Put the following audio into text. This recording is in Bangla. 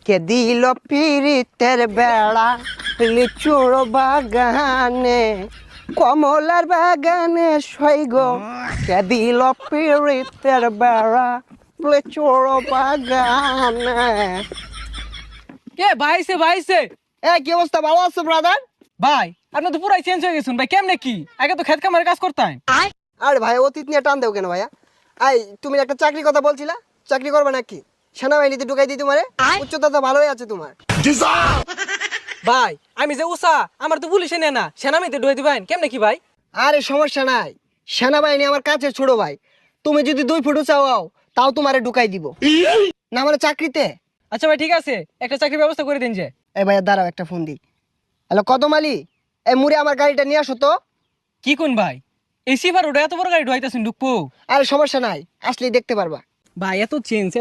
কে দিল পিরিতের বেড়া লিচুর বাগানে কমলার বাগানে সৈগ কে দিল পিরিতের বেড়া লিচুর বাগানে। কে ভাইছে ভাইছে কি অবস্থা, ভালো আছো ব্রাদার? ভাই আপনি তো পুরাই চেঞ্জ হয়ে গেছেন ভাই, কেমনে কি আগে তো খেত কামারে কাজ করতেন। আরে ভাই অতীত নিয়ে টান দেও কেন ভাইয়া? তুমি একটা চাকরির কথা বলছিলা, চাকরি করবে নাকি? সেনাবাহিনীতে ঢুকাই দিই তোমারে, উচ্চতা তো ভালোই আছে তোমার। ভাই আমি যে উষা আমার তো পুলিশে নেয় না, সেনামিতে ঢুয়ে দিবেন কেমনে কি ভাই? আরে সমস্যা নাই, সেনাবাহিনী আমার কাছে ছোট ভাই। তুমি যদি 2 ফুট চাও তাও তোমারে ঢুকাই দিব না মানে চাকরিতে। আচ্ছা ভাই ঠিক আছে, একটা চাকরির ব্যবস্থা করে দিন যে। এই ভাইয়া দাঁড়াও, একটা ফোন দিই। হ্যালো কদম আলী, এই মুড়ে আমার গাড়িটা নিয়ে আসো তো। কি কোন ভাই এই সিফার ওটা এত বড় গাড়ি ঢুয়াইতেছেন ঢুকবো? আরে সমস্যা নাই, আসলেই দেখতে পারবা। ভাই এত চেঞ্জ